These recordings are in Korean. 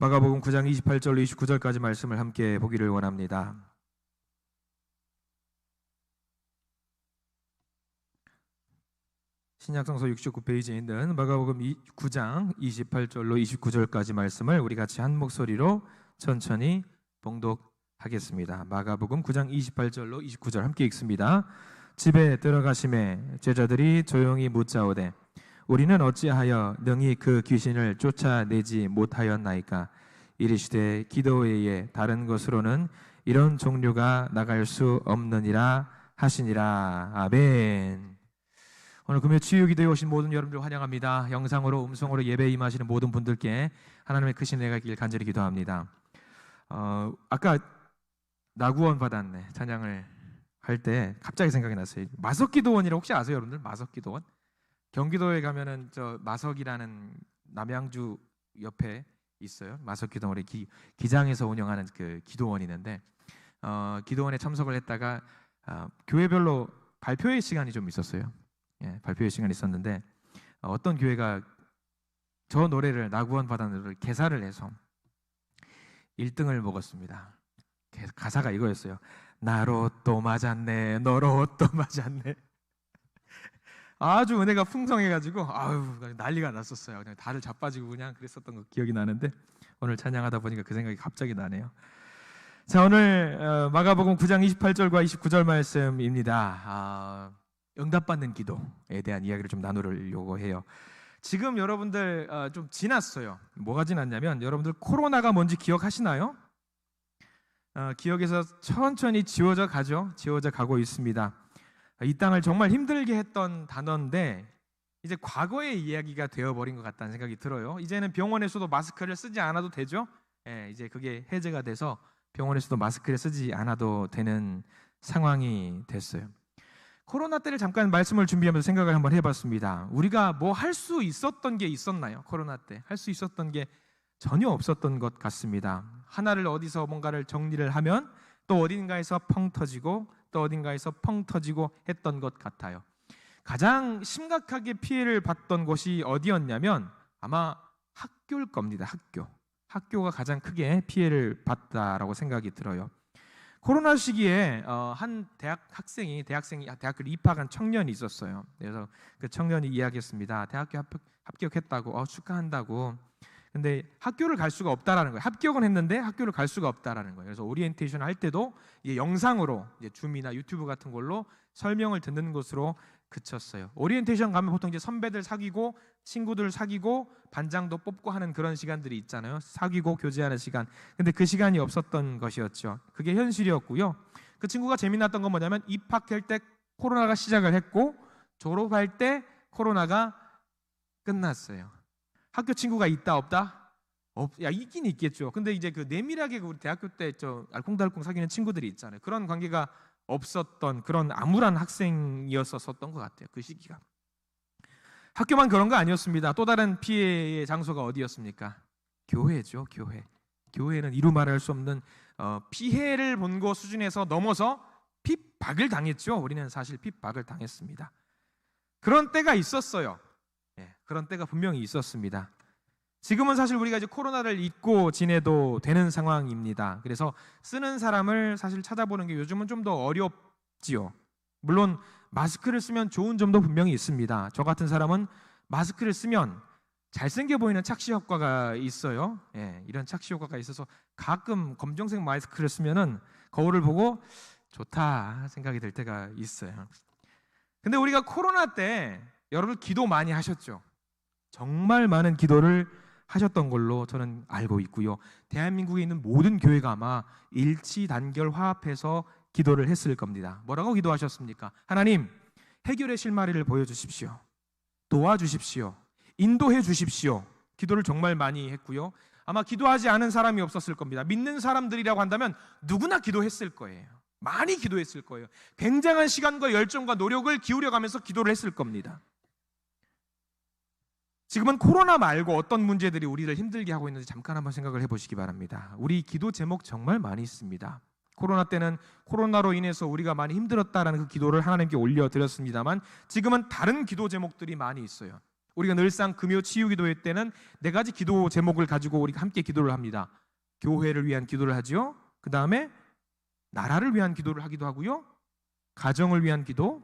마가복음 9장 28절로 29절까지 말씀을 함께 보기를 원합니다. 신약성서 69페이지에 있는 마가복음 9장 28절로 29절까지 말씀을 우리 같이 한 목소리로 천천히 봉독하겠습니다. 마가복음 9장 28절로 29절 함께 읽습니다. 집에 들어가심에 제자들이 조용히 묻자오되 우리는 어찌하여 능히 그 귀신을 쫓아내지 못하였나이까? 이르시되 기도 외에 다른 것으로는 이런 종류가 나갈 수 없느니라 하시니라. 아멘. 오늘 금요 치유 기도에 오신 모든 여러분들 환영합니다. 영상으로 음성으로 예배에 임하시는 모든 분들께 하나님의 크신 은혜가 있길 간절히 기도합니다. 아까 나구원 받았네 찬양을 할 때 갑자기 생각이 났어요. 마석기도원이라고 혹시 아세요, 여러분들? 마석기도원? 경기도에 가면은 저 마석이라는 남양주 옆에 있어요. 마석기도원이 기장에서 운영하는 그 기도원이 있는데 기도원에 참석을 했다가 교회별로 발표회 시간이 좀 있었어요. 예, 발표회 시간이 있었는데 어떤 교회가 저 노래를 나구원 받은 노래를 개사를 해서 1등을 먹었습니다. 가사가 이거였어요. 나로 또 맞았네, 너로 또 맞았네. 아주 은혜가 풍성해가지고 난리가 났었어요. 그냥 다들 자빠지고 그냥 그랬었던 거 기억이 나는데 오늘 찬양하다 보니까 그 생각이 갑자기 나네요. 자, 오늘 마가복음 9장 28절과 29절 말씀입니다. 응답받는 기도에 대한 이야기를 좀 나누려고 해요. 지금 여러분들 좀 지났어요. 뭐가 지났냐면 여러분들 코로나가 뭔지 기억하시나요? 기억에서 천천히 지워져 가죠. 지워져 가고 있습니다. 이 땅을 정말 힘들게 했던 단어인데 이제 과거의 이야기가 되어버린 것 같다는 생각이 들어요. 이제는 병원에서도 마스크를 쓰지 않아도 되죠. 이제 그게 해제가 돼서 병원에서도 마스크를 쓰지 않아도 되는 상황이 됐어요. 코로나 때를 잠깐 말씀을 준비하면서 생각을 한번 해봤습니다. 우리가 뭐 할 수 있었던 게 있었나요? 코로나 때 할 수 있었던 게 전혀 없었던 것 같습니다. 하나를 어디서 뭔가를 정리를 하면 또 어딘가에서 펑 터지고 또 어딘가에서 펑 터지고 했던 것 같아요. 가장 심각하게 피해를 봤던 곳이 어디였냐면 아마 학교일 겁니다. 학교가 가장 크게 피해를 봤다라고 생각이 들어요. 코로나 시기에 한 대학교를 입학한 청년이 있었어요. 그래서 그 청년이 이야기했습니다. 대학교 합격했다고 축하한다고. 근데 학교를 갈 수가 없다라는 거예요. 합격은 했는데 학교를 갈 수가 없다라는 거예요. 그래서 오리엔테이션 할 때도 이제 영상으로 이제 줌이나 유튜브 같은 걸로 설명을 듣는 것으로 그쳤어요. 오리엔테이션 가면 보통 이제 선배들 사귀고 친구들 사귀고 반장도 뽑고 하는 그런 시간들이 있잖아요. 사귀고 교제하는 시간. 근데 그 시간이 없었던 것이었죠. 그게 현실이었고요. 그 친구가 재미났던 건 뭐냐면 입학할 때 코로나가 시작을 했고 졸업할 때 코로나가 끝났어요. 학교 친구가 있다 없다? 있긴 있겠죠. 근데 이제 그 내밀하게 우리 대학교 때 알콩달콩 사귀는 친구들이 있잖아요. 그런 관계가 없었던 그런 암울한 학생이었었던 것 같아요. 그 시기가. 학교만 그런 거 아니었습니다. 또 다른 피해의 장소가 어디였습니까? 교회죠. 교회는 이루 말할 수 없는 피해를 본 것 수준에서 넘어서 핍박을 당했죠. 우리는 사실 핍박을 당했습니다. 그런 때가 있었어요. 그런 때가 분명히 있었습니다. 지금은 사실 우리가 이제 코로나를 잊고 지내도 되는 상황입니다. 그래서 쓰는 사람을 사실 찾아보는 게 요즘은 좀 더 어렵지요. 물론 마스크를 쓰면 좋은 점도 분명히 있습니다. 저 같은 사람은 마스크를 쓰면 잘생겨 보이는 착시 효과가 있어요. 이런 착시 효과가 있어서 가끔 검정색 마스크를 쓰면은 거울을 보고 좋다 생각이 들 때가 있어요. 근데 우리가 코로나 때 여러분 기도 많이 하셨죠? 정말 많은 기도를 하셨던 걸로 저는 알고 있고요. 대한민국에 있는 모든 교회가 아마 일치단결 화합해서 기도를 했을 겁니다. 뭐라고 기도하셨습니까? 하나님, 해결의 실마리를 보여주십시오. 도와주십시오. 인도해 주십시오. 기도를 정말 많이 했고요. 아마 기도하지 않은 사람이 없었을 겁니다. 믿는 사람들이라고 한다면 누구나 기도했을 거예요. 많이 기도했을 거예요. 굉장한 시간과 열정과 노력을 기울여가면서 기도를 했을 겁니다. 지금은 코로나 말고 어떤 문제들이 우리를 힘들게 하고 있는지 잠깐 한번 생각을 해보시기 바랍니다. 우리 기도 제목 정말 많이 있습니다. 코로나 때는 코로나로 인해서 우리가 많이 힘들었다라는 그 기도를 하나님께 올려드렸습니다만 지금은 다른 기도 제목들이 많이 있어요. 우리가 늘상 금요 치유 기도회 때는 네 가지 기도 제목을 가지고 우리가 함께 기도를 합니다. 교회를 위한 기도를 하지요. 그 다음에 나라를 위한 기도를 하기도 하고요. 가정을 위한 기도,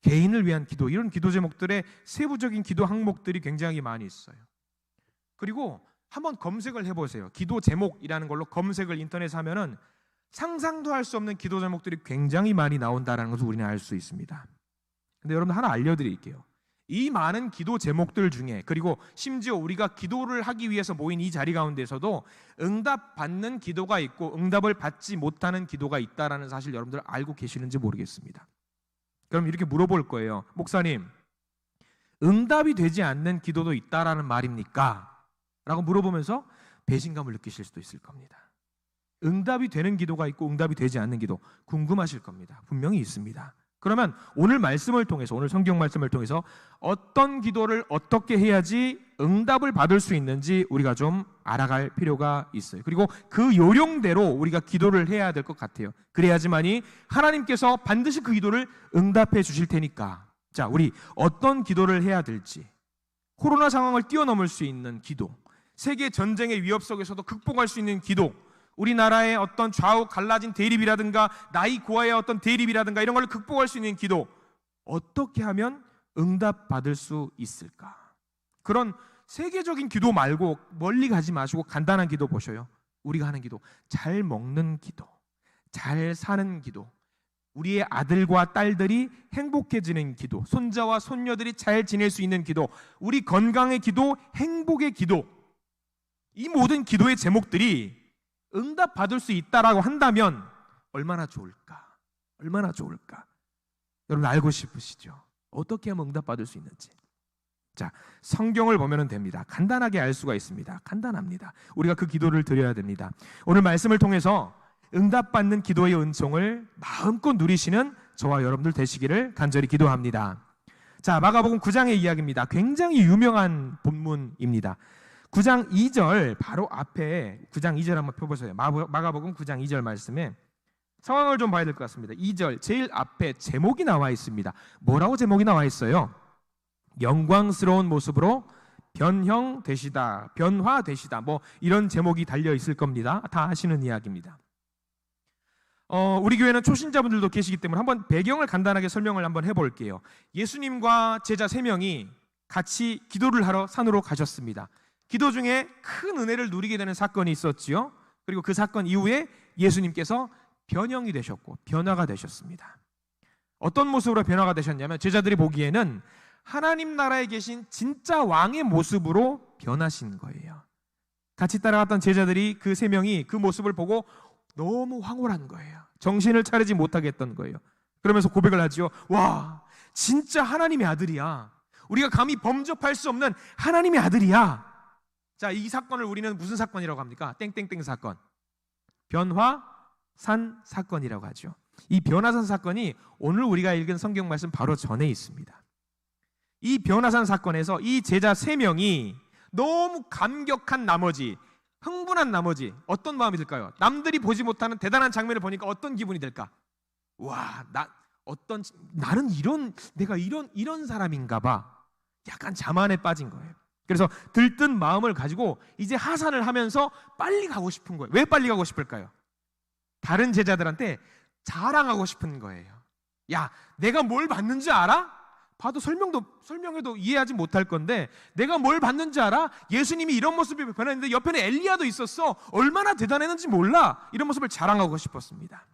개인을 위한 기도, 이런 기도 제목들의 세부적인 기도 항목들이 굉장히 많이 있어요. 그리고 한번 검색을 해보세요. 기도 제목이라는 걸로 검색을 인터넷에 하면은 상상도 할 수 없는 기도 제목들이 굉장히 많이 나온다는 것을 우리는 알 수 있습니다. 근데 여러분 하나 알려드릴게요. 이 많은 기도 제목들 중에, 그리고 심지어 우리가 기도를 하기 위해서 모인 이 자리 가운데서도 응답받는 기도가 있고 응답을 받지 못하는 기도가 있다는 사실 여러분들 알고 계시는지 모르겠습니다. 그럼 이렇게 물어볼 거예요. 목사님, 응답이 되지 않는 기도도 있다라는 말입니까? 라고 물어보면서 배신감을 느끼실 수도 있을 겁니다. 응답이 되는 기도가 있고 응답이 되지 않는 기도, 궁금하실 겁니다. 분명히 있습니다. 그러면 오늘 말씀을 통해서, 오늘 성경 말씀을 통해서 어떤 기도를 어떻게 해야지 응답을 받을 수 있는지 우리가 좀 알아갈 필요가 있어요. 그리고 그 요령대로 우리가 기도를 해야 될 것 같아요. 그래야지만이 하나님께서 반드시 그 기도를 응답해 주실 테니까. 자, 우리 어떤 기도를 해야 될지, 코로나 상황을 뛰어넘을 수 있는 기도, 세계 전쟁의 위협 속에서도 극복할 수 있는 기도, 우리나라의 어떤 좌우 갈라진 대립이라든가 나이 고아의 어떤 대립이라든가 이런 걸 극복할 수 있는 기도, 어떻게 하면 응답받을 수 있을까? 그런 세계적인 기도 말고 멀리 가지 마시고 간단한 기도 보셔요. 우리가 하는 기도, 잘 먹는 기도, 잘 사는 기도, 우리의 아들과 딸들이 행복해지는 기도, 손자와 손녀들이 잘 지낼 수 있는 기도, 우리 건강의 기도, 행복의 기도, 이 모든 기도의 제목들이 응답받을 수 있다라고 한다면 얼마나 좋을까? 얼마나 좋을까? 여러분 알고 싶으시죠? 어떻게 하면 응답받을 수 있는지. 자, 성경을 보면 됩니다. 간단하게 알 수가 있습니다. 간단합니다. 우리가 그 기도를 드려야 됩니다. 오늘 말씀을 통해서 응답받는 기도의 은총을 마음껏 누리시는 저와 여러분들 되시기를 간절히 기도합니다. 자, 마가복음 9장의 이야기입니다. 굉장히 유명한 본문입니다. 9장 2절 바로 앞에 9장 2절 한번 펴보세요. 마가복음 9장 2절 말씀에 상황을 좀 봐야 될 것 같습니다. 2절 제일 앞에 제목이 나와 있습니다. 뭐라고 제목이 나와 있어요? 영광스러운 모습으로 변형되시다, 변화되시다, 이런 제목이 달려 있을 겁니다. 다 아시는 이야기입니다. 우리 교회는 초신자분들도 계시기 때문에 한번 배경을 간단하게 설명을 한번 해볼게요. 예수님과 제자 3명이 같이 기도를 하러 산으로 가셨습니다. 기도 중에 큰 은혜를 누리게 되는 사건이 있었지요. 그리고 그 사건 이후에 예수님께서 변형이 되셨고 변화가 되셨습니다. 어떤 모습으로 변화가 되셨냐면 제자들이 보기에는 하나님 나라에 계신 진짜 왕의 모습으로 변하신 거예요. 같이 따라갔던 제자들이 그 3명이 그 모습을 보고 너무 황홀한 거예요. 정신을 차리지 못하겠던 거예요. 그러면서 고백을 하지요. 와, 진짜 하나님의 아들이야. 우리가 감히 범접할 수 없는 하나님의 아들이야. 자, 이 사건을 우리는 무슨 사건이라고 합니까? 땡땡땡 사건, 변화산 사건이라고 하죠. 이 변화산 사건이 오늘 우리가 읽은 성경 말씀 바로 전에 있습니다. 이 변화산 사건에서 이 제자 3명이 너무 감격한 나머지, 흥분한 나머지 어떤 마음이 들까요? 남들이 보지 못하는 대단한 장면을 보니까 어떤 기분이 들까? 와, 나는 내가 이런 사람인가 봐. 약간 자만에 빠진 거예요. 그래서 들뜬 마음을 가지고 이제 하산을 하면서 빨리 가고 싶은 거예요. 왜 빨리 가고 싶을까요? 다른 제자들한테 자랑하고 싶은 거예요. 야, 내가 뭘 봤는지 알아? 봐도 설명해도 이해하지 못할 건데 내가 뭘 봤는지 알아? 예수님이 이런 모습이 변했는데 옆에는 엘리야도 있었어. 얼마나 대단했는지 몰라. 이런 모습을 자랑하고 싶었습니다.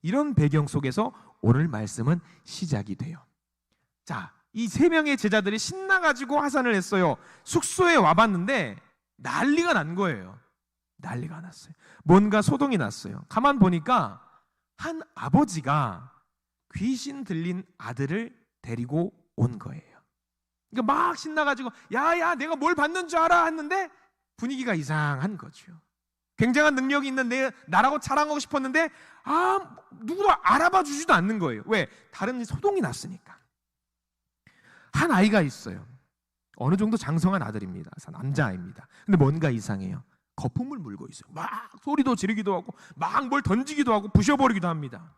이런 배경 속에서 오늘 말씀은 시작이 돼요. 자, 이 3명의 제자들이 신나가지고 하산을 했어요. 숙소에 와봤는데 난리가 난 거예요. 난리가 났어요. 뭔가 소동이 났어요. 가만 보니까 한 아버지가 귀신 들린 아들을 데리고 온 거예요. 그러니까 막 신나가지고 야야 내가 뭘 봤는 줄 알아 했는데 분위기가 이상한 거죠. 굉장한 능력이 있는 나라고 자랑하고 싶었는데 누구도 알아봐 주지도 않는 거예요. 왜? 다른 소동이 났으니까. 한 아이가 있어요. 어느 정도 장성한 아들입니다. 남자아이입니다. 근데 뭔가 이상해요. 거품을 물고 있어요. 막 소리도 지르기도 하고 막 뭘 던지기도 하고 부셔버리기도 합니다.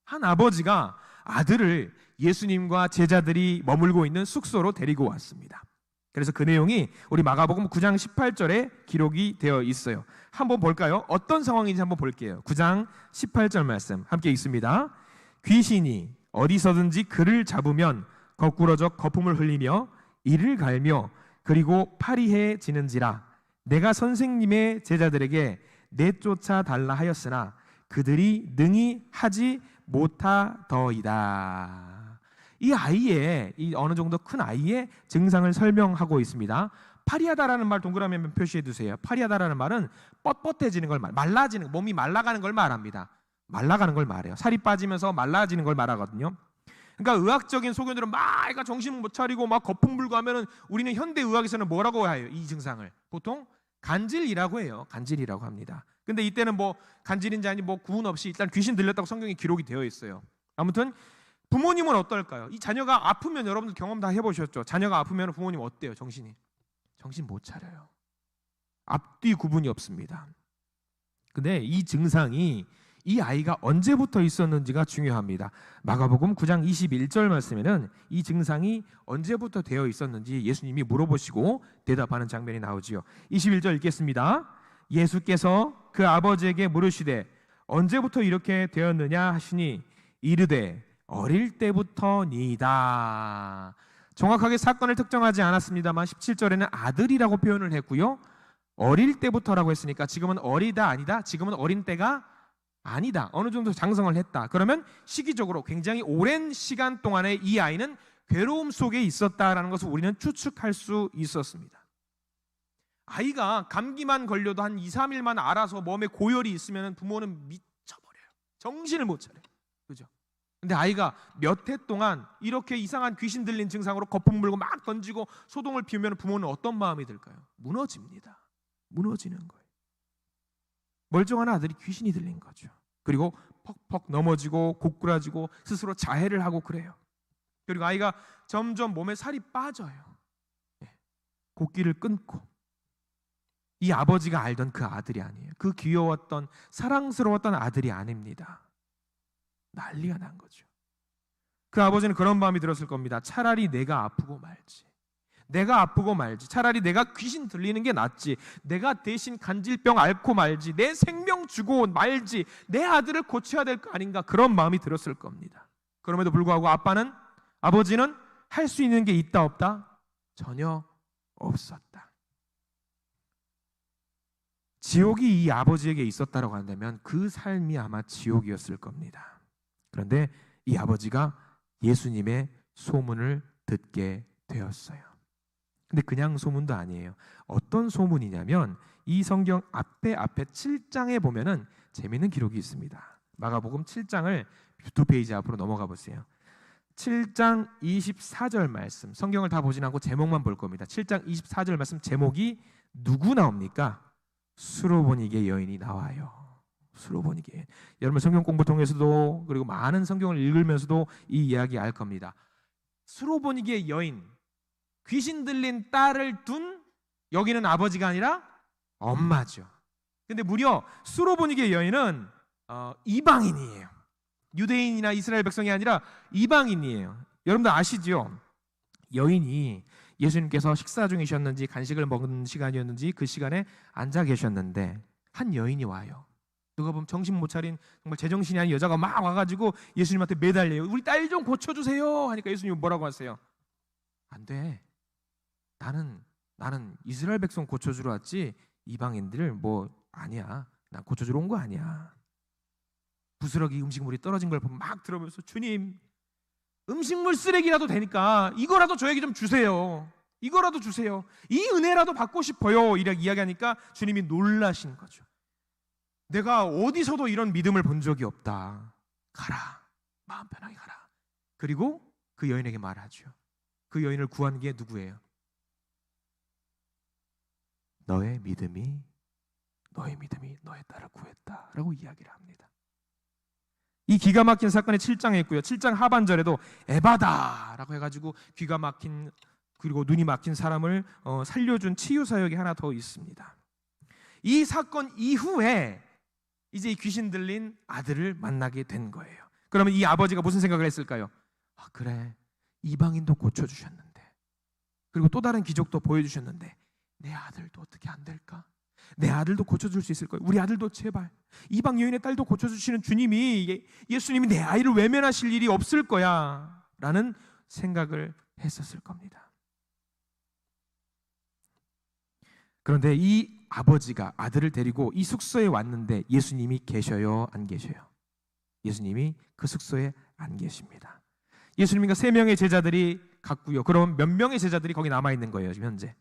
한 아버지가 아들을 예수님과 제자들이 머물고 있는 숙소로 데리고 왔습니다. 그래서 그 내용이 우리 마가복음 9장 18절에 기록이 되어 있어요. 한번 볼까요? 어떤 상황인지 한번 볼게요. 9장 18절 말씀 함께 읽습니다. 귀신이 어디서든지 그를 잡으면 거꾸러져 거품을 흘리며 이를 갈며 그리고 파리해지는지라. 내가 선생님의 제자들에게 내쫓아 달라 하였으나 그들이 능히 하지 못하더이다. 이 아이의, 이 어느 정도 큰 아이의 증상을 설명하고 있습니다. 파리하다라는 말 동그라미 한번 표시해 두세요. 파리하다라는 말은 뻣뻣해지는 걸 말라지는, 몸이 말라가는 걸 말합니다. 말라가는 걸 말해요. 살이 빠지면서 말라지는 걸 말하거든요. 그러니까 의학적인 소견으로 막 애가 정신을 못 차리고 막 거품 불고 하면은 우리는 현대 의학에서는 뭐라고 해요? 이 증상을 보통 간질이라고 해요. 간질이라고 합니다. 근데 이때는 뭐 간질인지 아니 뭐 구분 없이 일단 귀신 들렸다고 성경에 기록이 되어 있어요. 아무튼 부모님은 어떨까요? 이 자녀가 아프면 여러분들 경험 다 해보셨죠? 자녀가 아프면 부모님 어때요? 정신 못 차려요. 앞뒤 구분이 없습니다. 근데 이 증상이 이 아이가 언제부터 있었는지가 중요합니다. 마가복음 9장 21절 말씀에는 이 증상이 언제부터 되어 있었는지 예수님이 물어보시고 대답하는 장면이 나오지요. 21절 읽겠습니다. 예수께서 그 아버지에게 물으시되 언제부터 이렇게 되었느냐 하시니 이르되 어릴 때부터니이다. 정확하게 사건을 특정하지 않았습니다만 17절에는 아들이라고 표현을 했고요. 어릴 때부터라고 했으니까 지금은 어리다 아니다. 지금은 어린 때가 아니다. 어느 정도 장성을 했다. 그러면 시기적으로 굉장히 오랜 시간 동안에 이 아이는 괴로움 속에 있었다라는 것을 우리는 추측할 수 있었습니다. 아이가 감기만 걸려도 한 2, 3일만 알아서 몸에 고열이 있으면 부모는 미쳐버려요. 정신을 못 차려요. 그죠? 근데 아이가 몇 해 동안 이렇게 이상한 귀신 들린 증상으로 거품 물고 막 던지고 소동을 피우면 부모는 어떤 마음이 들까요? 무너집니다. 무너지는 거예요. 멀쩡한 아들이 귀신이 들린 거죠. 그리고 퍽퍽 넘어지고 고꾸라지고 스스로 자해를 하고 그래요. 그리고 아이가 점점 몸에 살이 빠져요. 곡기를 끊고. 이 아버지가 알던 그 아들이 아니에요. 그 귀여웠던 사랑스러웠던 아들이 아닙니다. 난리가 난 거죠. 그 아버지는 그런 마음이 들었을 겁니다. 차라리 내가 아프고 말지. 내가 아프고 말지. 차라리 내가 귀신 들리는 게 낫지. 내가 대신 간질병 앓고 말지. 내 생명 주고 말지. 내 아들을 고쳐야 될 거 아닌가. 그런 마음이 들었을 겁니다. 그럼에도 불구하고 아버지는 할 수 있는 게 있다 없다? 전혀 없었다. 지옥이 이 아버지에게 있었다라고 한다면 그 삶이 아마 지옥이었을 겁니다. 그런데 이 아버지가 예수님의 소문을 듣게 되었어요. 근데 그냥 소문도 아니에요. 어떤 소문이냐면 이 성경 앞에 7장에 보면은 재미있는 기록이 있습니다. 마가복음 7장을 2페이지 앞으로 넘어가 보세요. 7장 24절 말씀. 성경을 다 보진 않고 제목만 볼 겁니다. 7장 24절 말씀 제목이 누구 나옵니까? 수로보니게 여인이 나와요. 수로보니게 여인. 여러분 성경 공부 통해서도 그리고 많은 성경을 읽으면서도 이 이야기 알 겁니다. 수로보니게 여인, 귀신 들린 딸을 둔 여기는 아버지가 아니라 엄마죠. 근데 무려 수로보니게 여인은 이방인이에요. 유대인이나 이스라엘 백성이 아니라 이방인이에요. 여러분들 아시죠? 여인이 예수님께서 식사 중이셨는지 간식을 먹는 시간이었는지 그 시간에 앉아 계셨는데 한 여인이 와요. 누가 보면 정신 못 차린 정말 제정신이 아닌 여자가 막 와가지고 예수님한테 매달려요. 우리 딸 좀 고쳐주세요 하니까 예수님은 뭐라고 하세요? 안 돼. 나는 이스라엘 백성 고쳐주러 왔지 이방인들 뭐 아니야. 난 고쳐주러 온 거 아니야. 부스러기 음식물이 떨어진 걸 보면 막 들어오면서 주님 음식물 쓰레기라도 되니까 이거라도 저에게 좀 주세요. 이거라도 주세요. 이 은혜라도 받고 싶어요. 이렇게 이야기하니까 주님이 놀라신 거죠. 내가 어디서도 이런 믿음을 본 적이 없다. 가라. 마음 편하게 가라. 그리고 그 여인에게 말하죠. 그 여인을 구한 게 누구예요? 너의 믿음이 너의 딸을 구했다 라고 이야기를 합니다. 이 기가 막힌 사건이 7장에 있고요. 7장 하반절에도 에바다라고 해가지고 귀가 막힌 그리고 눈이 막힌 사람을 살려준 치유 사역이 하나 더 있습니다. 이 사건 이후에 이제 귀신 들린 아들을 만나게 된 거예요. 그러면 이 아버지가 무슨 생각을 했을까요? 아, 그래, 이방인도 고쳐주셨는데, 그리고 또 다른 기적도 보여주셨는데 내 아들도 어떻게 안 될까? 내 아들도 고쳐줄 수 있을 거예요. 우리 아들도 제발, 이방 여인의 딸도 고쳐주시는 주님이, 예수님이 내 아이를 외면하실 일이 없을 거야 라는 생각을 했었을 겁니다. 그런데 이 아버지가 아들을 데리고 이 숙소에 왔는데 예수님이 계셔요, 안 계셔요? 예수님이 그 숙소에 안 계십니다. 예수님과 3명의 제자들이 갔고요. 그럼 몇 명의 제자들이 거기 남아있는 거예요? 지금 현재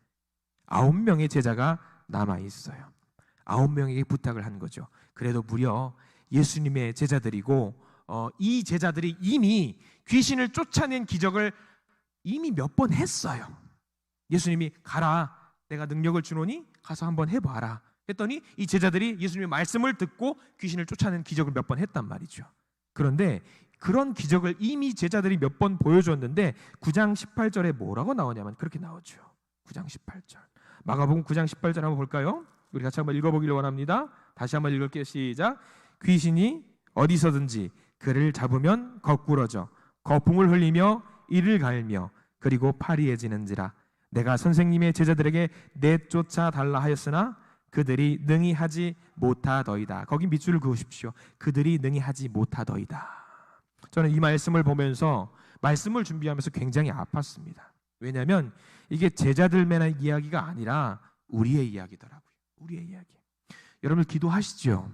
9명의 제자가 남아있어요. 9명에게 부탁을 한 거죠. 그래도 무려 예수님의 제자들이고 이 제자들이 이미 귀신을 쫓아낸 기적을 이미 몇 번 했어요. 예수님이 가라, 내가 능력을 주노니 가서 한번 해봐라 했더니 이 제자들이 예수님의 말씀을 듣고 귀신을 쫓아낸 기적을 몇 번 했단 말이죠. 그런데 그런 기적을 이미 제자들이 몇 번 보여줬는데 9장 18절에 뭐라고 나오냐면 그렇게 나오죠. 9장 18절, 마가복음 9장 18절 한번 볼까요? 우리 같이 한번 읽어보기를 원합니다. 다시 한번 읽을게요. 시작. 귀신이 어디서든지 그를 잡으면 거꾸러져 거품을 흘리며 이를 갈며 그리고 파리해지는지라. 내가 선생님의 제자들에게 내쫓아 달라 하였으나 그들이 능히 하지 못하더이다. 거기 밑줄을 그으십시오. 그들이 능히 하지 못하더이다. 저는 이 말씀을 보면서, 말씀을 준비하면서 굉장히 아팠습니다. 왜냐하면 이게 제자들만의 이야기가 아니라 우리의 이야기더라고요. 우리의 이야기. 여러분 기도하시죠.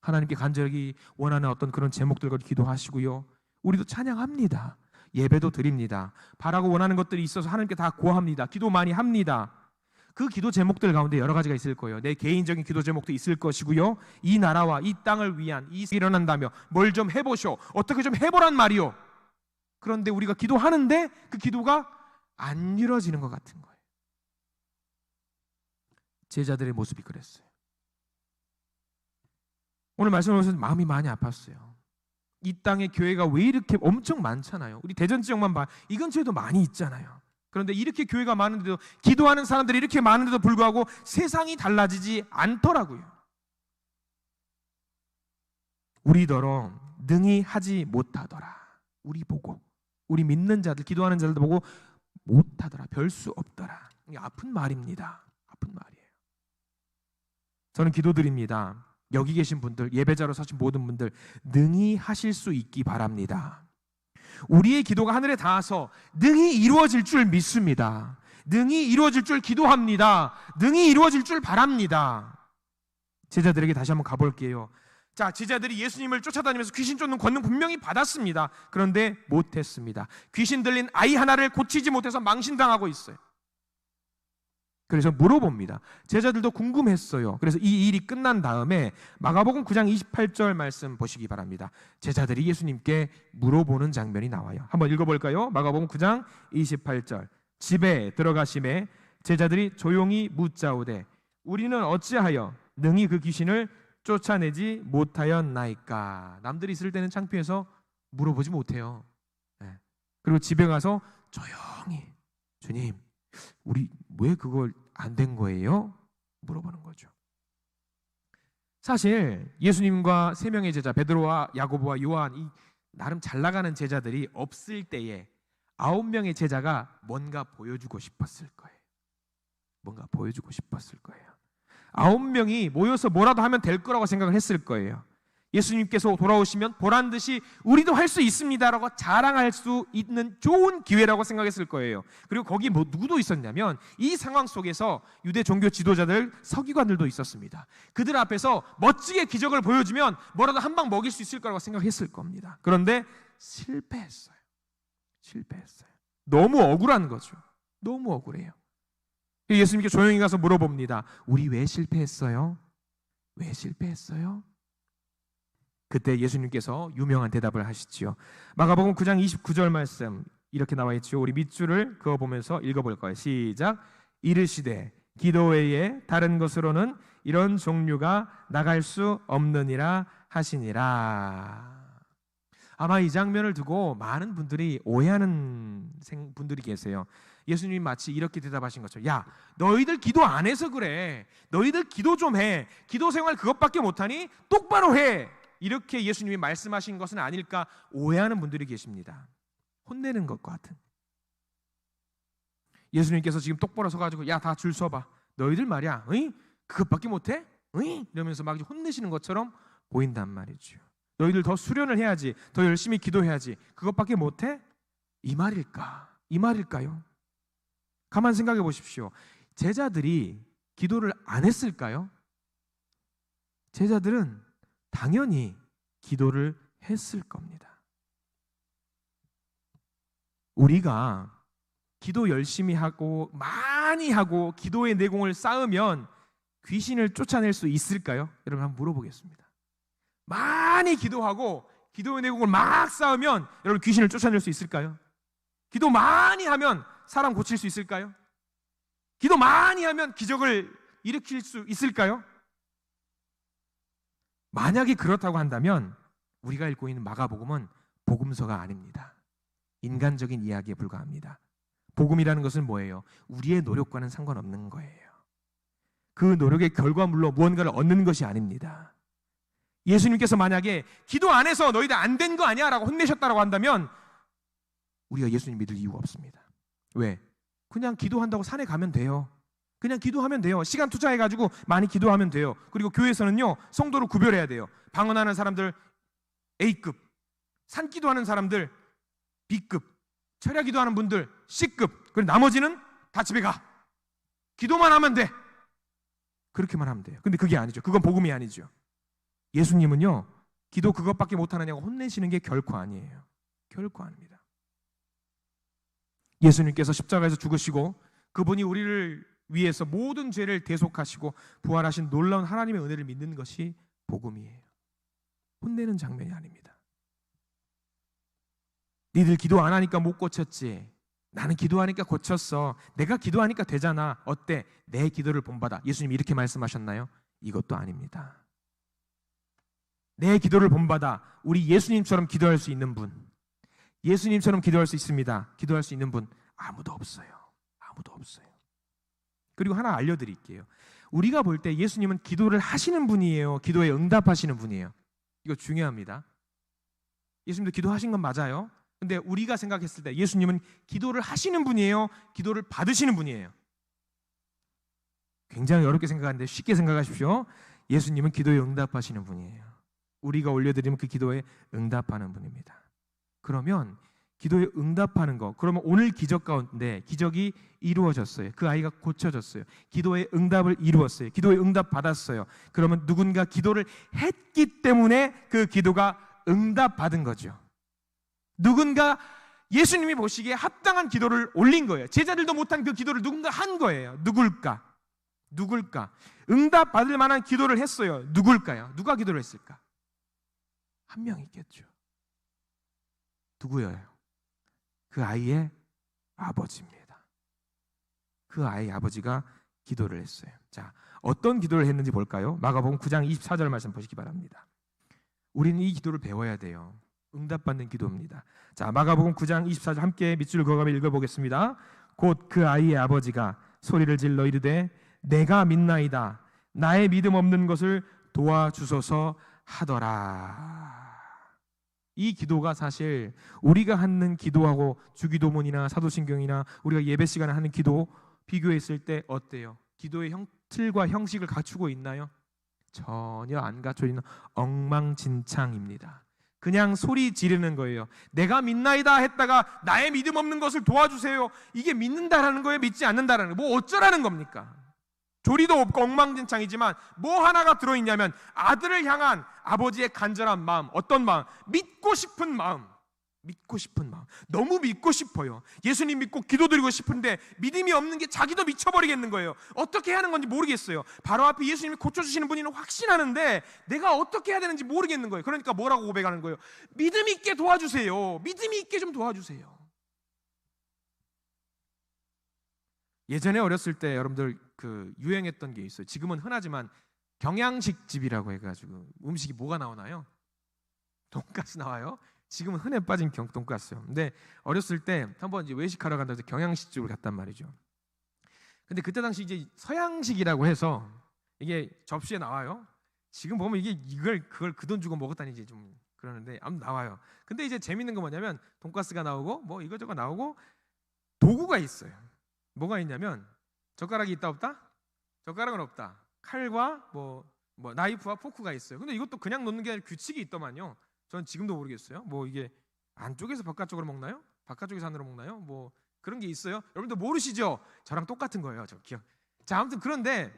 하나님께 간절히 원하는 어떤 그런 제목들과 기도하시고요. 우리도 찬양합니다. 예배도 드립니다. 바라고 원하는 것들이 있어서 하나님께 다 구합니다. 기도 많이 합니다. 그 기도 제목들 가운데 여러 가지가 있을 거예요. 내 개인적인 기도 제목도 있을 것이고요. 이 나라와 이 땅을 위한 이 일어난다며 뭘 좀 해보쇼, 어떻게 좀 해보란 말이요. 그런데 우리가 기도하는데 그 기도가 안 이루어지는 것 같은 거예요. 제자들의 모습이 그랬어요. 오늘 말씀을 보면서 마음이 많이 아팠어요. 이 땅에 교회가 왜 이렇게 엄청 많잖아요. 우리 대전 지역만 봐, 이 근처에도 많이 있잖아요. 그런데 이렇게 교회가 많은데도, 기도하는 사람들이 이렇게 많은데도 불구하고 세상이 달라지지 않더라고요. 우리더러 능히 하지 못하더라. 우리 보고, 우리 믿는 자들, 기도하는 자들도 보고 못하더라, 별 수 없더라. 이게 아픈 말입니다. 아픈 말이에요. 저는 기도드립니다. 여기 계신 분들, 예배자로 서신 모든 분들 능히 하실 수 있기 바랍니다. 우리의 기도가 하늘에 닿아서 능히 이루어질 줄 믿습니다. 능히 이루어질 줄 기도합니다. 능히 이루어질 줄 바랍니다. 제자들에게 다시 한번 가볼게요. 자, 제자들이 예수님을 쫓아다니면서 귀신 쫓는 권능 분명히 받았습니다. 그런데 못했습니다. 귀신 들린 아이 하나를 고치지 못해서 망신당하고 있어요. 그래서 물어봅니다. 제자들도 궁금했어요. 그래서 이 일이 끝난 다음에 마가복음 9장 28절 말씀 보시기 바랍니다. 제자들이 예수님께 물어보는 장면이 나와요. 한번 읽어볼까요? 마가복음 9장 28절. 집에 들어가심에 제자들이 조용히 묻자오되 우리는 어찌하여 능히 그 귀신을 쫓아내지 못하였나이까. 남들이 있을 때는 창피해서 물어보지 못해요. 그리고 집에 가서 조용히, 주님, 우리 왜 그걸 안 된 거예요? 물어보는 거죠. 사실 예수님과 3명의 제자 베드로와 야고보와 요한, 이 나름 잘 나가는 제자들이 없을 때에 9명의 제자가 뭔가 보여주고 싶었을 거예요. 뭔가 보여주고 싶었을 거예요. 9명이 모여서 뭐라도 하면 될 거라고 생각을 했을 거예요. 예수님께서 돌아오시면 보란듯이 우리도 할 수 있습니다라고 자랑할 수 있는 좋은 기회라고 생각했을 거예요. 그리고 거기 누구도 있었냐면 이 상황 속에서 유대 종교 지도자들, 서기관들도 있었습니다. 그들 앞에서 멋지게 기적을 보여주면 뭐라도 한 방 먹일 수 있을 거라고 생각했을 겁니다. 그런데 실패했어요. 너무 억울한 거죠. 너무 억울해요. 예수님께 조용히 가서 물어봅니다. 우리 왜 실패했어요? 왜 실패했어요? 그때 예수님께서 유명한 대답을 하시지요. 마가복음 9장 29절 말씀 이렇게 나와 있죠. 우리 밑줄을 그어보면서 읽어볼 거예요. 시작. 이르시되 기도 외에 다른 것으로는 이런 종류가 나갈 수 없느니라 하시니라. 아마 이 장면을 두고 많은 분들이 오해하는 분들이 계세요. 예수님이 마치 이렇게 대답하신 것처럼, 야, 너희들 기도 안 해서 그래. 너희들 기도 좀 해. 기도 생활 그것밖에 못하니 똑바로 해. 이렇게 예수님이 말씀하신 것은 아닐까 오해하는 분들이 계십니다. 혼내는 것과 같은. 예수님께서 지금 똑바로 서가지고 야, 다 줄 서봐. 너희들 말이야, 응? 그것밖에 못해? 응? 이러면서 막 혼내시는 것처럼 보인단 말이죠. 너희들 더 수련을 해야지, 더 열심히 기도해야지. 그것밖에 못해? 이 말일까? 이 말일까요? 가만 생각해 보십시오. 제자들이 기도를 안 했을까요? 제자들은 당연히 기도를 했을 겁니다. 우리가 기도 열심히 하고 많이 하고 기도의 내공을 쌓으면 귀신을 쫓아낼 수 있을까요? 여러분 한번 물어보겠습니다. 많이 기도하고 기도의 내공을 막 쌓으면 여러분 귀신을 쫓아낼 수 있을까요? 기도 많이 하면 사람 고칠 수 있을까요? 기도 많이 하면 기적을 일으킬 수 있을까요? 만약에 그렇다고 한다면 우리가 읽고 있는 마가복음은 복음서가 아닙니다. 인간적인 이야기에 불과합니다. 복음이라는 것은 뭐예요? 우리의 노력과는 상관없는 거예요. 그 노력의 결과물로 무언가를 얻는 것이 아닙니다. 예수님께서 만약에 기도 안 해서 너희들 안 된 거 아니야? 라고 혼내셨다고 한다면 우리가 예수님 믿을 이유가 없습니다. 왜? 그냥 기도한다고 산에 가면 돼요. 그냥 기도하면 돼요. 시간 투자해가지고 많이 기도하면 돼요. 그리고 교회에서는요, 성도를 구별해야 돼요. 방언하는 사람들 A급, 산기도하는 사람들 B급, 철야 기도하는 분들 C급, 그리고 나머지는 다 집에 가. 기도만 하면 돼. 그렇게만 하면 돼요. 근데 그게 아니죠. 그건 복음이 아니죠. 예수님은요, 기도 그것밖에 못하느냐고 혼내시는 게 결코 아니에요. 결코 아닙니다. 예수님께서 십자가에서 죽으시고 그분이 우리를 위해서 모든 죄를 대속하시고 부활하신 놀라운 하나님의 은혜를 믿는 것이 복음이에요. 혼내는 장면이 아닙니다. 니들 기도 안 하니까 못 고쳤지. 나는 기도하니까 고쳤어. 내가 기도하니까 되잖아. 어때? 내 기도를 본받아. 예수님이 이렇게 말씀하셨나요? 이것도 아닙니다. 내 기도를 본받아. 우리 예수님처럼 기도할 수 있는 분, 예수님처럼 기도할 수 있습니다. 기도할 수 있는 분 아무도 없어요. 아무도 없어요. 그리고 하나 알려드릴게요. 우리가 볼 때 예수님은 기도를 하시는 분이에요? 기도에 응답하시는 분이에요? 이거 중요합니다. 예수님도 기도하신 건 맞아요. 근데 우리가 생각했을 때 예수님은 기도를 하시는 분이에요? 기도를 받으시는 분이에요? 굉장히 어렵게 생각하는데 쉽게 생각하십시오. 예수님은 기도에 응답하시는 분이에요. 우리가 올려드리면 그 기도에 응답하는 분입니다. 그러면 기도에 응답하는 거, 그러면 오늘 기적 가운데 기적이 이루어졌어요. 그 아이가 고쳐졌어요. 기도의 응답을 이루었어요. 기도의 응답 받았어요. 그러면 누군가 기도를 했기 때문에 그 기도가 응답받은 거죠. 누군가 예수님이 보시기에 합당한 기도를 올린 거예요. 제자들도 못한 그 기도를 누군가 한 거예요. 누굴까? 누굴까? 응답받을 만한 기도를 했어요. 누굴까요? 누가 기도를 했을까? 한 명 있겠죠. 누구예요? 그 아이의 아버지입니다. 그 아이의 아버지가 기도를 했어요. 자, 어떤 기도를 했는지 볼까요? 마가복음 9장 24절 말씀 보시기 바랍니다. 우리는 이 기도를 배워야 돼요. 응답받는 기도입니다. 자, 마가복음 9장 24절 함께 밑줄 그어가며 읽어보겠습니다. 곧 그 아이의 아버지가 소리를 질러 이르되 내가 믿나이다. 나의 믿음 없는 것을 도와주소서 하더라. 이 기도가 사실 우리가 하는 기도하고 주기도문이나 사도신경이나 우리가 예배 시간에 하는 기도 비교했을 때 어때요? 기도의 틀과 형식을 갖추고 있나요? 전혀 안 갖춰 있는 엉망진창입니다. 그냥 소리 지르는 거예요. 내가 믿나이다 했다가 나의 믿음 없는 것을 도와주세요. 이게 믿는다라는 거예요? 믿지 않는다라는 거예요? 뭐 어쩌라는 겁니까? 조리도 없고 엉망진창이지만 뭐 하나가 들어있냐면 아들을 향한 아버지의 간절한 마음. 어떤 마음? 믿고 싶은 마음. 믿고 싶은 마음. 너무 믿고 싶어요. 예수님 믿고 기도드리고 싶은데 믿음이 없는 게 자기도 미쳐버리겠는 거예요. 어떻게 하는 건지 모르겠어요. 바로 앞에 예수님이 고쳐주시는 분이는 확신하는데 내가 어떻게 해야 되는지 모르겠는 거예요. 그러니까 뭐라고 고백하는 거예요? 믿음 있게 도와주세요. 믿음 있게 좀 도와주세요. 예전에 어렸을 때 여러분들 그 유행했던 게 있어요. 지금은 흔하지만 경양식집이라고 해가지고 음식이 뭐가 나오나요? 돈가스 나와요. 지금은 흔해 빠진 돈가스요. 근데 어렸을 때 한번 이제 외식하러 간다고 해서 경양식집을 갔단 말이죠. 근데 그때 당시 이제 서양식이라고 해서 이게 접시에 나와요. 지금 보면 이걸 그걸 그 돈 주고 먹었다니 이제 좀 그러는데 아무튼 나와요. 근데 이제 재밌는 건 뭐냐면 돈가스가 나오고 뭐 이것저것 나오고 도구가 있어요. 뭐가 있냐면 젓가락이 있다 없다? 젓가락은 없다. 칼과 뭐 나이프와 포크가 있어요. 근데 이것도 그냥 놓는 게 아니라 규칙이 있더만요. 전 지금도 모르겠어요. 뭐 이게 안쪽에서 바깥쪽으로 먹나요? 바깥쪽에서 안으로 먹나요? 뭐 그런 게 있어요. 여러분들 모르시죠? 저랑 똑같은 거예요. 저 기억. 자, 아무튼 그런데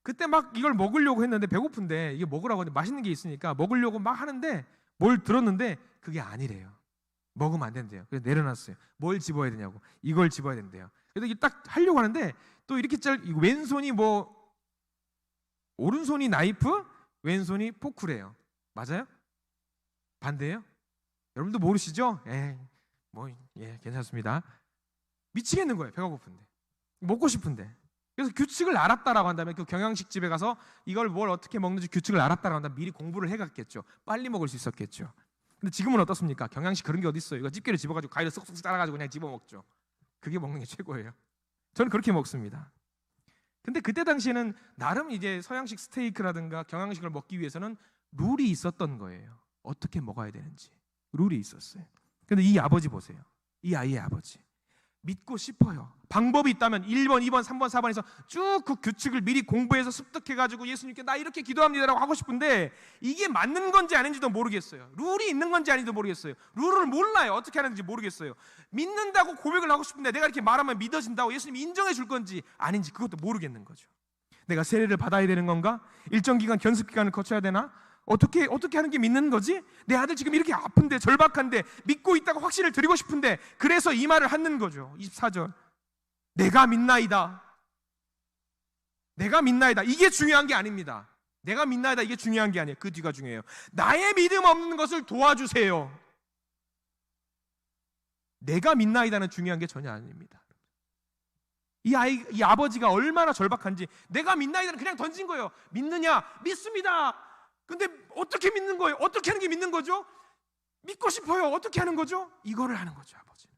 그때 막 이걸 먹으려고 했는데 배고픈데 이게 먹으라고 하는데 맛있는 게 있으니까 먹으려고 막 하는데 뭘 들었는데 그게 아니래요. 먹으면 안 된대요. 그래서 내려놨어요. 뭘 집어야 되냐고. 이걸 집어야 된대요. 그래서 이게 딱 하려고 하는데 또 이렇게 왼손이 뭐 오른손이 나이프, 왼손이 포크래요. 맞아요? 반대예요? 여러분도 모르시죠? 괜찮습니다. 미치겠는 거예요. 배가 고픈데 먹고 싶은데. 그래서 규칙을 알았다라고 한다면 그 경양식 집에 가서 이걸 뭘 어떻게 먹는지 규칙을 알았다라고 한다면 미리 공부를 해갔겠죠. 빨리 먹을 수 있었겠죠. 근데 지금은 어떻습니까? 경양식 그런 게 어디 있어요? 이거 집게를 집어가지고 가위로 쏙쏙 따라가지고 그냥 집어 먹죠. 그게 먹는 게 최고예요. 저는 그렇게 먹습니다. 근데 그때 당시에는 나름 이제 서양식 스테이크라든가 경양식을 먹기 위해서는 룰이 있었던 거예요. 어떻게 먹어야 되는지 룰이 있었어요. 근데 이 아버지 보세요. 이 아이의 아버지 믿고 싶어요. 방법이 있다면 1번, 2번, 3번, 4번에서 쭉 그 규칙을 미리 공부해서 습득해가지고 예수님께 나 이렇게 기도합니다라고 하고 싶은데 이게 맞는 건지 아닌지도 모르겠어요. 룰이 있는 건지 아닌지도 모르겠어요. 룰을 몰라요. 어떻게 하는지 모르겠어요. 믿는다고 고백을 하고 싶은데 내가 이렇게 말하면 믿어진다고 예수님이 인정해 줄 건지 아닌지 그것도 모르겠는 거죠. 내가 세례를 받아야 되는 건가? 일정 기간 견습 기간을 거쳐야 되나? 어떻게 하는 게 믿는 거지? 내 아들 지금 이렇게 아픈데 절박한데 믿고 있다고 확신을 드리고 싶은데 그래서 이 말을 하는 거죠. 24절 내가 믿나이다. 내가 믿나이다. 이게 중요한 게 아닙니다. 내가 믿나이다 이게 중요한 게 아니에요. 그 뒤가 중요해요. 나의 믿음 없는 것을 도와주세요. 내가 믿나이다는 중요한 게 전혀 아닙니다. 이 아버지가 얼마나 절박한지 내가 믿나이다는 그냥 던진 거예요. 믿느냐? 믿습니다. 근데 어떻게 믿는 거예요? 어떻게 하는 게 믿는 거죠? 믿고 싶어요. 어떻게 하는 거죠? 이거를 하는 거죠, 아버지는.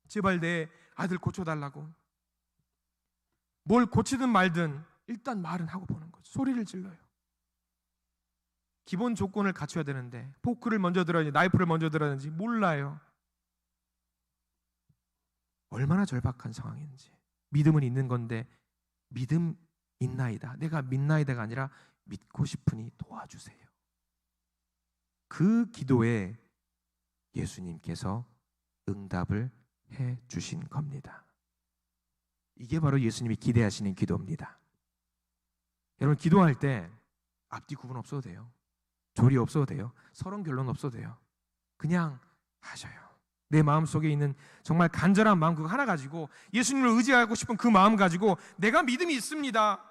제발 내 아들 고쳐달라고. 뭘 고치든 말든 일단 말은 하고 보는 거죠. 소리를 질러요. 기본 조건을 갖춰야 되는데 포크를 먼저 들어야 하는지 나이프를 먼저 들어야 하는지 몰라요. 얼마나 절박한 상황인지. 믿음은 있는 건데 믿음 있나이다. 내가 믿나이다가 아니라 믿고 싶으니 도와주세요. 그 기도에 예수님께서 응답을 해 주신 겁니다. 이게 바로 예수님이 기대하시는 기도입니다. 여러분 기도할 때 앞뒤 구분 없어도 돼요. 조리 없어도 돼요. 서론 결론 없어도 돼요. 그냥 하셔요. 내 마음속에 있는 정말 간절한 마음 그거 하나 가지고 예수님을 의지하고 싶은 그 마음 가지고 내가 믿음이 있습니다.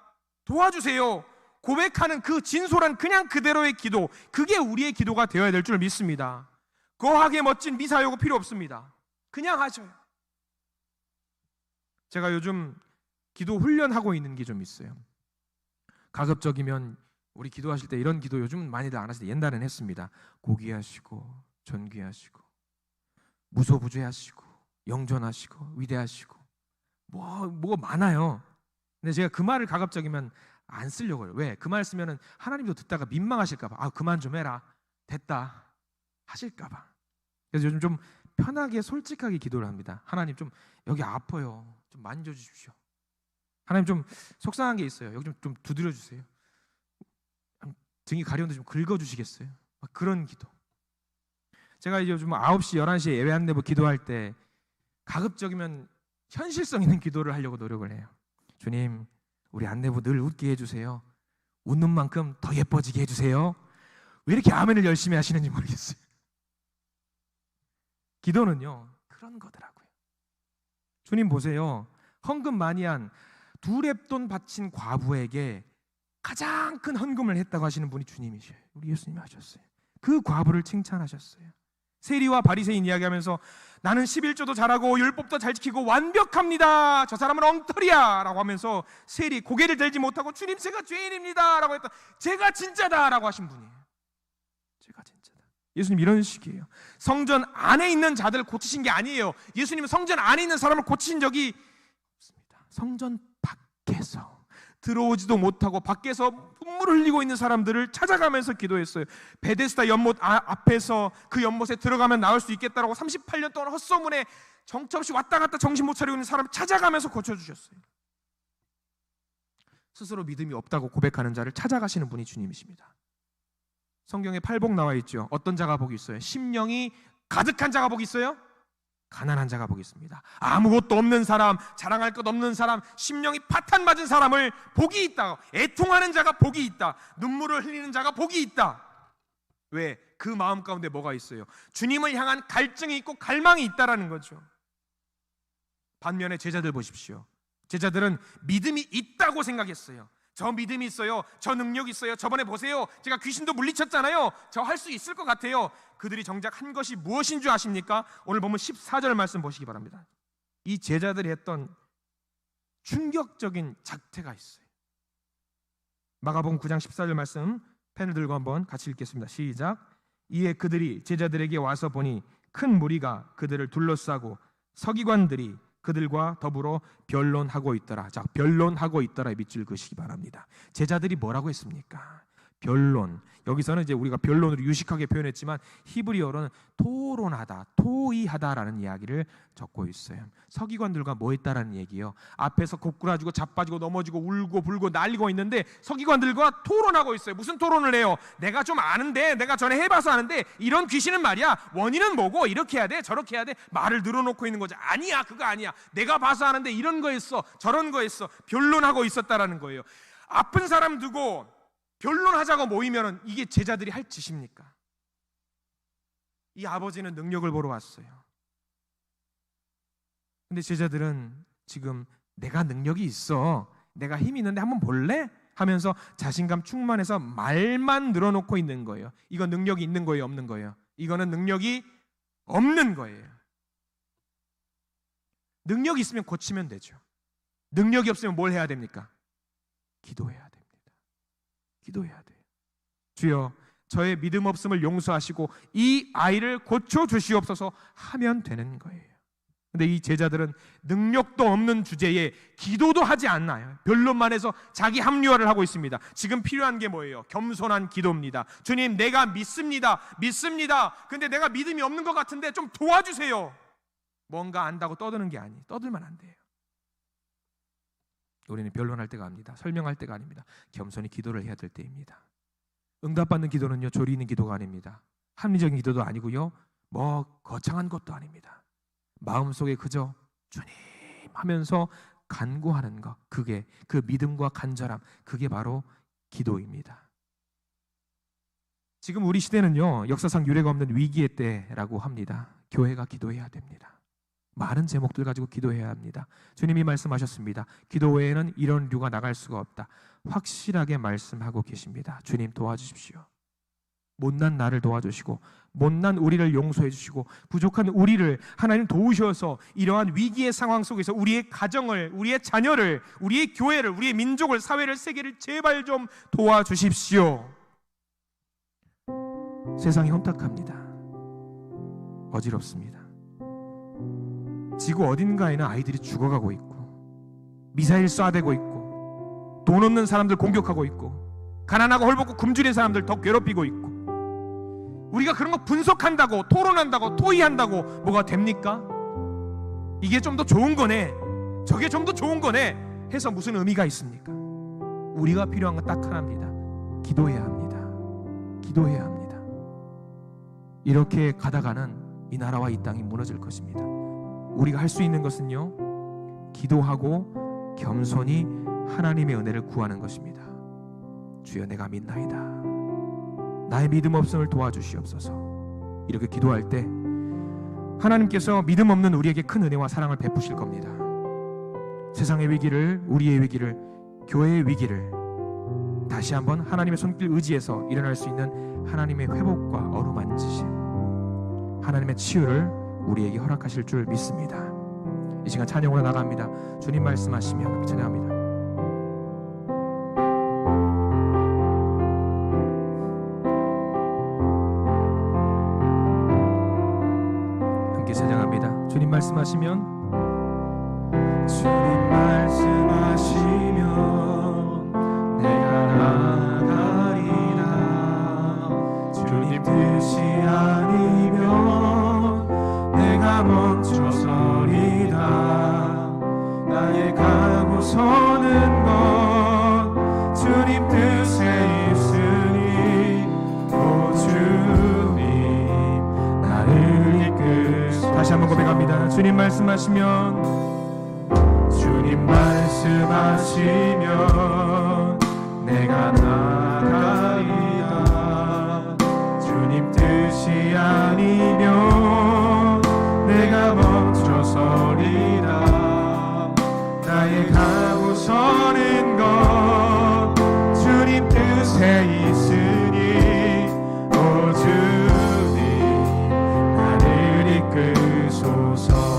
도와주세요. 고백하는 그 진솔한 그냥 그대로의 기도, 그게 우리의 기도가 되어야 될 줄 믿습니다. 거하게 멋진 미사여구 필요 없습니다. 그냥 하셔요. 제가 요즘 기도 훈련하고 있는 게 좀 있어요. 가급적이면 우리 기도하실 때 이런 기도 요즘은 많이들 안 하시는데 옛날에는 했습니다. 고귀하시고 존귀하시고 무소부재하시고 영존하시고 위대하시고 뭐 많아요. 근데 제가 그 말을 가급적이면 안 쓰려고 해요. 왜? 그 말 쓰면은 하나님도 듣다가 민망하실까 봐. 그만 좀 해라. 됐다. 하실까 봐. 그래서 요즘 좀 편하게 솔직하게 기도를 합니다. 하나님 좀 여기 아파요. 좀 만져 주십시오. 하나님 좀 속상한 게 있어요. 여기 좀 두드려 주세요. 등이 가려운데 좀 긁어 주시겠어요? 그런 기도. 제가 이제 요즘 9시, 11시에 예배 안내부 기도할 때 가급적이면 현실성 있는 기도를 하려고 노력을 해요. 주님, 우리 안내부 늘 웃게 해주세요. 웃는 만큼 더 예뻐지게 해주세요. 왜 이렇게 아멘을 열심히 하시는지 모르겠어요. 기도는요 그런 거더라고요. 주님 보세요. 헌금 많이 한 2렙돈 바친 과부에게 가장 큰 헌금을 했다고 하시는 분이 주님이셔요. 우리 예수님이 하셨어요. 그 과부를 칭찬하셨어요. 세리와 바리새인 이야기하면서 나는 11조도 잘하고 율법도 잘 지키고 완벽합니다. 저 사람은 엉터리야 라고 하면서 세리 고개를 들지 못하고 주님 제가 죄인입니다 라고 했다. 제가 진짜다 라고 하신 분이에요. 제가 진짜다. 예수님 이런 식이에요. 성전 안에 있는 자들을 고치신 게 아니에요. 예수님은 성전 안에 있는 사람을 고치신 적이 없습니다. 성전 밖에서 들어오지도 못하고 밖에서 눈물을 흘리고 있는 사람들을 찾아가면서 기도했어요. 베데스다 연못 앞에서 그 연못에 들어가면 나올 수 있겠다라고 38년 동안 헛소문에 정처없이 왔다 갔다 정신 못 차리고 있는 사람을 찾아가면서 고쳐주셨어요. 스스로 믿음이 없다고 고백하는 자를 찾아가시는 분이 주님이십니다. 성경에 팔복 나와 있죠. 어떤 자가 복이 있어요? 심령이 가득한 자가 복이 있어요? 가난한 자가 복이 있습니다. 아무것도 없는 사람, 자랑할 것 없는 사람, 심령이 파탄 맞은 사람을 복이 있다. 애통하는 자가 복이 있다. 눈물을 흘리는 자가 복이 있다. 왜? 그 마음 가운데 뭐가 있어요? 주님을 향한 갈증이 있고 갈망이 있다라는 거죠. 반면에 제자들 보십시오. 제자들은 믿음이 있다고 생각했어요. 저 믿음이 있어요. 저 능력이 있어요. 저번에 보세요. 제가 귀신도 물리쳤잖아요. 저 할 수 있을 것 같아요. 그들이 정작 한 것이 무엇인 줄 아십니까? 오늘 보면 14절 말씀 보시기 바랍니다. 이 제자들이 했던 충격적인 작태가 있어요. 마가복음 9장 14절 말씀 펜을 들고 한번 같이 읽겠습니다. 시작. 이에 그들이 제자들에게 와서 보니 큰 무리가 그들을 둘러싸고 서기관들이 그들과 더불어 변론하고 있더라. 자, 변론하고 있더라의 밑줄 그시기 바랍니다. 제자들이 뭐라고 했습니까? 변론. 여기서는 이제 우리가 변론으로 유식하게 표현했지만 히브리어로는 토론하다, 토의하다라는 이야기를 적고 있어요. 서기관들과 뭐 했다라는 얘기예요. 앞에서 고꾸라지고 자빠지고 넘어지고 울고 불고 날리고 있는데 서기관들과 토론하고 있어요. 무슨 토론을 해요? 내가 좀 아는데, 내가 전에 해봐서 아는데 이런 귀신은 말이야, 원인은 뭐고, 이렇게 해야 돼, 저렇게 해야 돼, 말을 늘어놓고 있는 거죠. 아니야, 그거 아니야, 내가 봐서 아는데 이런 거 했어, 저런 거 했어. 변론하고 있었다라는 거예요. 아픈 사람 두고 변론하자고 모이면 이게 제자들이 할 짓입니까? 이 아버지는 능력을 보러 왔어요. 근데 제자들은 지금 내가 능력이 있어, 내가 힘이 있는데 한번 볼래? 하면서 자신감 충만해서 말만 늘어놓고 있는 거예요. 이건 능력이 있는 거예요, 없는 거예요? 이거는 능력이 없는 거예요. 능력이 있으면 고치면 되죠. 능력이 없으면 뭘 해야 됩니까? 기도해야 됩니다. 기도해야 돼요. 주여, 저의 믿음 없음을 용서하시고 이 아이를 고쳐 주시옵소서 하면 되는 거예요. 근데 이 제자들은 능력도 없는 주제에 기도도 하지 않나요? 변론만 해서 자기 합리화를 하고 있습니다. 지금 필요한 게 뭐예요? 겸손한 기도입니다. 주님, 내가 믿습니다. 근데 내가 믿음이 없는 것 같은데 좀 도와주세요. 뭔가 안다고 떠드는 게 아니에요. 떠들면 안 돼요. 우리는 변론할 때가 아닙니다. 설명할 때가 아닙니다. 겸손히 기도를 해야 될 때입니다. 응답받는 기도는요, 조리 있는 기도가 아닙니다. 합리적인 기도도 아니고요, 뭐 거창한 것도 아닙니다. 마음속에 그저 주님 하면서 간구하는 것, 그게 그 믿음과 간절함, 그게 바로 기도입니다. 지금 우리 시대는요, 역사상 유례가 없는 위기의 때라고 합니다. 교회가 기도해야 됩니다. 많은 제목들 가지고 기도해야 합니다. 주님이 말씀하셨습니다. 기도 외에는 이런 류가 나갈 수가 없다. 확실하게 말씀하고 계십니다. 주님, 도와주십시오. 못난 나를 도와주시고 못난 우리를 용서해 주시고 부족한 우리를 하나님 도우셔서 이러한 위기의 상황 속에서 우리의 가정을, 우리의 자녀를, 우리의 교회를, 우리의 민족을, 사회를, 세계를 제발 좀 도와주십시오. 세상이 혼탁합니다. 어지럽습니다. 지구 어딘가에는 아이들이 죽어가고 있고 미사일 쏴대고 있고 돈 없는 사람들 공격하고 있고 가난하고 헐벗고 굶주린 사람들 더 괴롭히고 있고, 우리가 그런 거 분석한다고, 토론한다고, 토의한다고 뭐가 됩니까? 이게 좀 더 좋은 거네, 저게 좀 더 좋은 거네 해서 무슨 의미가 있습니까? 우리가 필요한 건 딱 하나입니다. 기도해야 합니다. 기도해야 합니다. 이렇게 가다가는 이 나라와 이 땅이 무너질 것입니다. 우리가 할 수 있는 것은요, 기도하고 겸손히 하나님의 은혜를 구하는 것입니다. 주여, 내가 믿나이다. 나의 믿음 없음을 도와주시옵소서. 이렇게 기도할 때 하나님께서 믿음 없는 우리에게 큰 은혜와 사랑을 베푸실 겁니다. 세상의 위기를, 우리의 위기를, 교회의 위기를 다시 한번 하나님의 손길 의지해서 일어날 수 있는 하나님의 회복과 어루만지심, 하나님의 치유를 우리에게 허락하실 줄 믿습니다. 이 시간 찬양으로 나갑니다. 주님 말씀하시면 찬양합니다. 함께 찬양합니다. 주님 말씀하시면, 주님 말씀하시면 주님 말씀하시면 내가 나가리다. 주님 뜻이 아니면 내가 멈춰서리라. 나의 가고 서는 것 주님 뜻에 있으니 오 주님 나를 이끄소서.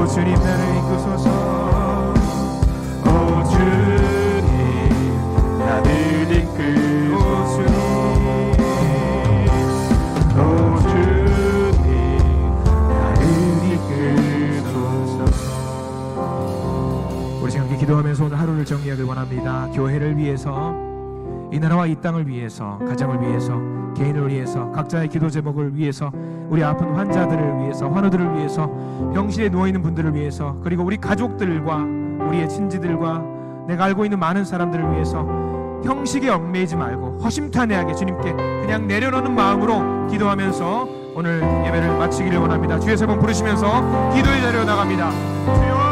주님 나를 이끄소서. 오 주님 나를 이끄소서. 오 주님 나를 이끄소서. 우리 함께 기도하면서 오늘 하루를 정리하길 원합니다. 교회를 위해서, 이 나라와 이 땅을 위해서, 가정을 위해서, 개인을 위해서, 각자의 기도 제목을 위해서, 우리 아픈 환자들을 위해서, 환우들을 위해서, 병실에 누워있는 분들을 위해서, 그리고 우리 가족들과 우리의 친지들과 내가 알고 있는 많은 사람들을 위해서 형식에 얽매이지 말고 허심탄회하게 주님께 그냥 내려놓는 마음으로 기도하면서 오늘 예배를 마치기를 원합니다. 주의 세 번 부르시면서 기도의 자리로 나갑니다. 주여